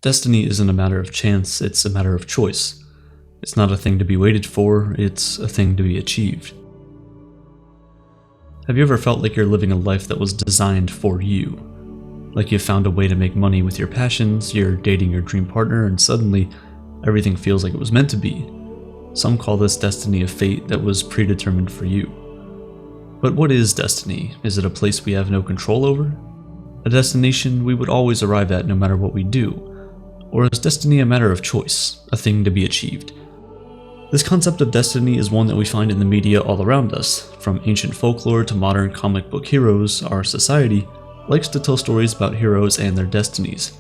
Destiny isn't a matter of chance, it's a matter of choice. It's not a thing to be waited for, it's a thing to be achieved. Have you ever felt like you're living a life that was designed for you? Like you've found a way to make money with your passions, you're dating your dream partner, and suddenly everything feels like it was meant to be. Some call this destiny of fate that was predetermined for you. But what is destiny? Is it a place we have no control over? A destination we would always arrive at no matter what we do? Or is destiny a matter of choice, a thing to be achieved? This concept of destiny is one that we find in the media all around us. From ancient folklore to modern comic book heroes, our society likes to tell stories about heroes and their destinies.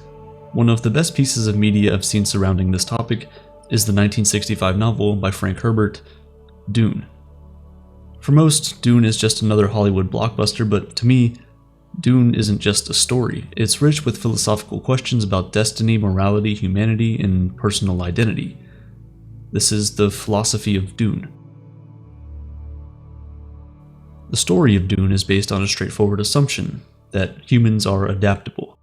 One of the best pieces of media I've seen surrounding this topic is the 1965 novel by Frank Herbert, Dune. For most, Dune is just another Hollywood blockbuster, but to me, Dune isn't just a story. It's rich with philosophical questions about destiny, morality, humanity, and personal identity. This is the Philosophy of Dune. The story of Dune is based on a straightforward assumption that humans are adaptable.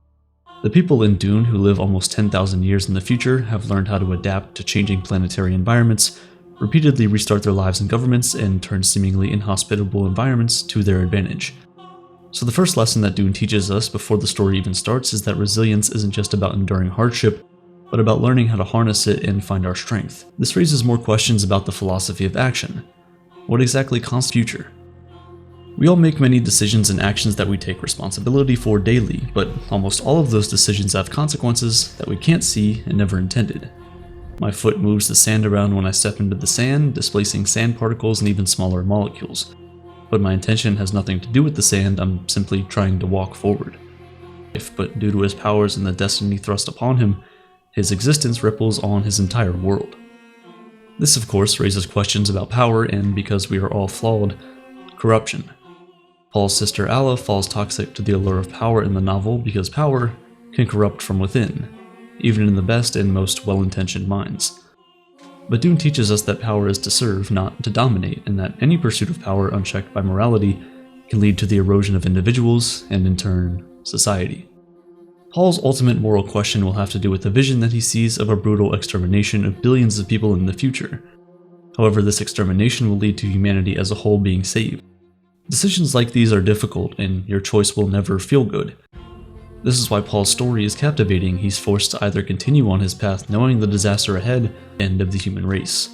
The people in Dune, who live almost 10,000 years in the future, have learned how to adapt to changing planetary environments, repeatedly restart their lives and governments, and turn seemingly inhospitable environments to their advantage. So the first lesson that Dune teaches us before the story even starts is that resilience isn't just about enduring hardship, but about learning how to harness it and find our strength. This raises more questions about the philosophy of action. What exactly constitutes future? We all make many decisions and actions that we take responsibility for daily, but almost all of those decisions have consequences that we can't see and never intended. My foot moves the sand around when I step into the sand, displacing sand particles and even smaller molecules. But my intention has nothing to do with the sand, I'm simply trying to walk forward. But due to his powers and the destiny thrust upon him, his existence ripples on his entire world. This of course raises questions about power and, because we are all flawed, corruption. Paul's sister Alla falls toxic to the allure of power in the novel because power can corrupt from within, even in the best and most well-intentioned minds. But Dune teaches us that power is to serve, not to dominate, and that any pursuit of power unchecked by morality can lead to the erosion of individuals and, in turn, society. Paul's ultimate moral question will have to do with the vision that he sees of a brutal extermination of billions of people in the future. However, this extermination will lead to humanity as a whole being saved. Decisions like these are difficult, and your choice will never feel good. This is why Paul's story is captivating. He's forced to either continue on his path knowing the disaster ahead, end of the human race.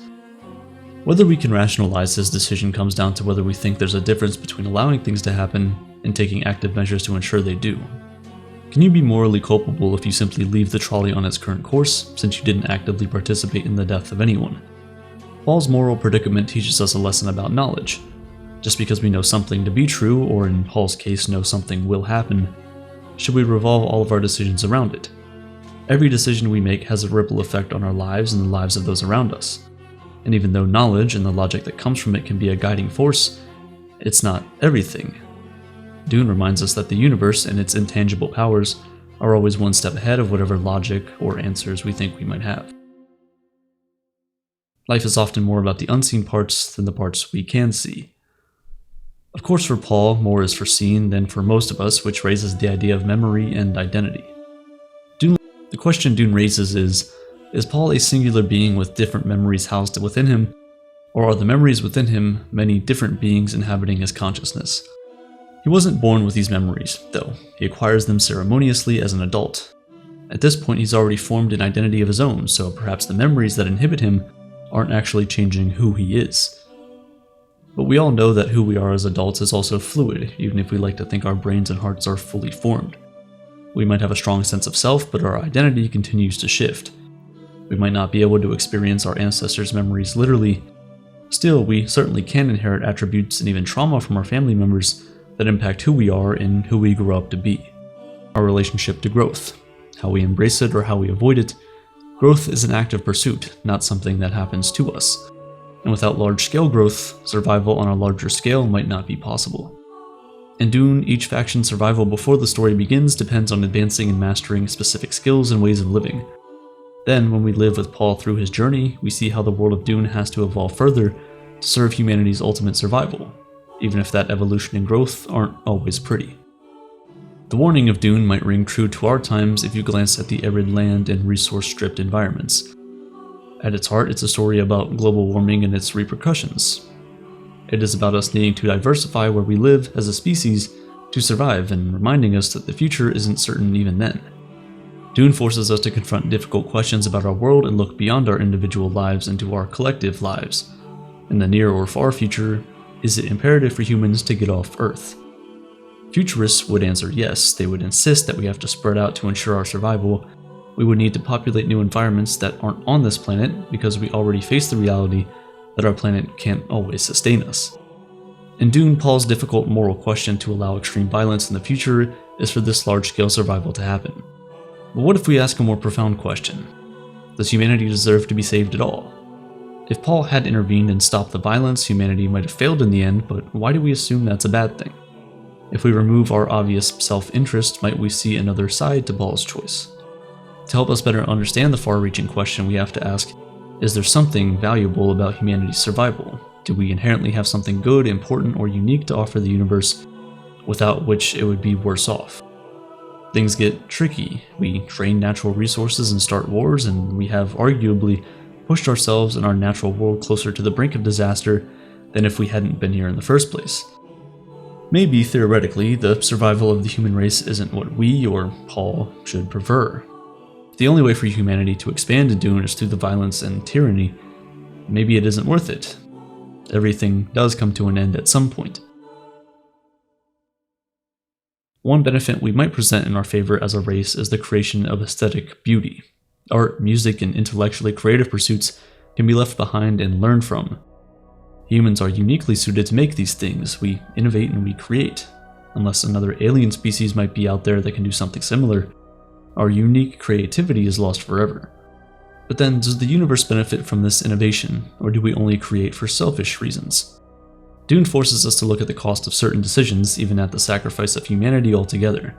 Whether we can rationalize his decision comes down to whether we think there's a difference between allowing things to happen and taking active measures to ensure they do. Can you be morally culpable if you simply leave the trolley on its current course, since you didn't actively participate in the death of anyone? Paul's moral predicament teaches us a lesson about knowledge. Just because we know something to be true, or in Paul's case know something will happen, should we revolve all of our decisions around it? Every decision we make has a ripple effect on our lives and the lives of those around us. And even though knowledge and the logic that comes from it can be a guiding force, it's not everything. Dune reminds us that the universe and its intangible powers are always one step ahead of whatever logic or answers we think we might have. Life is often more about the unseen parts than the parts we can see. Of course, for Paul, more is foreseen than for most of us, which raises the idea of memory and identity. The question Dune raises is Paul a singular being with different memories housed within him, or are the memories within him many different beings inhabiting his consciousness? He wasn't born with these memories, though. He acquires them ceremoniously as an adult. At this point, he's already formed an identity of his own, so perhaps the memories that inhibit him aren't actually changing who he is. But we all know that who we are as adults is also fluid, even if we like to think our brains and hearts are fully formed. We might have a strong sense of self, but our identity continues to shift. We might not be able to experience our ancestors' memories literally. Still, we certainly can inherit attributes and even trauma from our family members that impact who we are and who we grow up to be. Our relationship to growth, how we embrace it or how we avoid it. Growth is an active pursuit, not something that happens to us. And without large-scale growth, survival on a larger scale might not be possible. In Dune, each faction's survival before the story begins depends on advancing and mastering specific skills and ways of living. Then, when we live with Paul through his journey, we see how the world of Dune has to evolve further to serve humanity's ultimate survival, even if that evolution and growth aren't always pretty. The warning of Dune might ring true to our times if you glance at the arid land and resource-stripped environments. At its heart, it's a story about global warming and its repercussions. It is about us needing to diversify where we live as a species to survive, and reminding us that the future isn't certain even then. Dune forces us to confront difficult questions about our world and look beyond our individual lives into our collective lives. In the near or far future, is it imperative for humans to get off Earth? Futurists would answer yes. They would insist that we have to spread out to ensure our survival. We would need to populate new environments that aren't on this planet because we already face the reality that our planet can't always sustain us. In Dune, Paul's difficult moral question to allow extreme violence in the future is for this large-scale survival to happen. But what if we ask a more profound question? Does humanity deserve to be saved at all? If Paul had intervened and stopped the violence, humanity might have failed in the end, but why do we assume that's a bad thing? If we remove our obvious self-interest, might we see another side to Paul's choice? To help us better understand the far-reaching question, we have to ask, is there something valuable about humanity's survival? Do we inherently have something good, important, or unique to offer the universe, without which it would be worse off? Things get tricky. We drain natural resources and start wars, and we have arguably pushed ourselves and our natural world closer to the brink of disaster than if we hadn't been here in the first place. Maybe, theoretically, the survival of the human race isn't what we, or Paul, should prefer. If the only way for humanity to expand in Dune is through the violence and tyranny, maybe it isn't worth it. Everything does come to an end at some point. One benefit we might present in our favor as a race is the creation of aesthetic beauty. Art, music, and intellectually creative pursuits can be left behind and learned from. Humans are uniquely suited to make these things. We innovate and we create. Unless another alien species might be out there that can do something similar, our unique creativity is lost forever. But then, does the universe benefit from this innovation, or do we only create for selfish reasons? Dune forces us to look at the cost of certain decisions, even at the sacrifice of humanity altogether.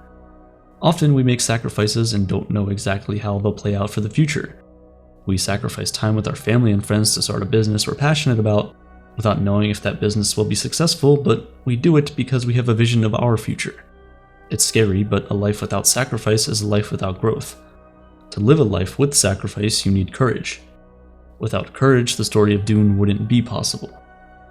Often we make sacrifices and don't know exactly how they'll play out for the future. We sacrifice time with our family and friends to start a business we're passionate about, without knowing if that business will be successful, but we do it because we have a vision of our future. It's scary, but a life without sacrifice is a life without growth. To live a life with sacrifice, you need courage. Without courage, the story of Dune wouldn't be possible.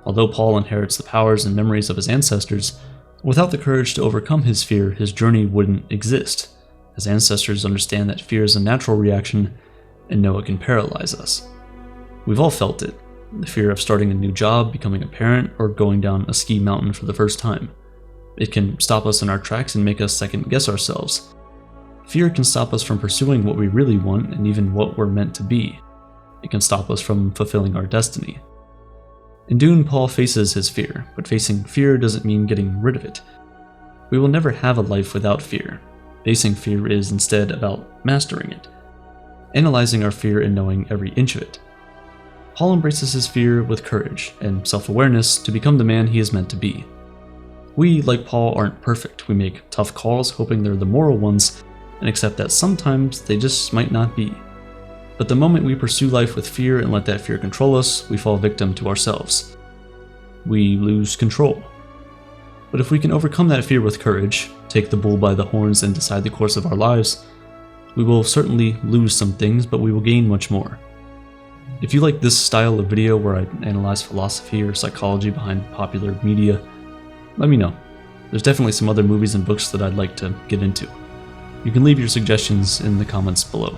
Although Paul inherits the powers and memories of his ancestors, without the courage to overcome his fear, his journey wouldn't exist. His ancestors understand that fear is a natural reaction and know it can paralyze us. We've all felt it. The fear of starting a new job, becoming a parent, or going down a ski mountain for the first time. It can stop us in our tracks and make us second-guess ourselves. Fear can stop us from pursuing what we really want and even what we're meant to be. It can stop us from fulfilling our destiny. In Dune, Paul faces his fear, but facing fear doesn't mean getting rid of it. We will never have a life without fear. Facing fear is instead about mastering it, analyzing our fear and knowing every inch of it. Paul embraces his fear with courage and self-awareness to become the man he is meant to be. We, like Paul, aren't perfect. We make tough calls hoping they're the moral ones, and accept that sometimes they just might not be. But the moment we pursue life with fear and let that fear control us, we fall victim to ourselves. We lose control. But if we can overcome that fear with courage, take the bull by the horns and decide the course of our lives, we will certainly lose some things, but we will gain much more. If you like this style of video where I analyze philosophy or psychology behind popular media, let me know. There's definitely some other movies and books that I'd like to get into. You can leave your suggestions in the comments below.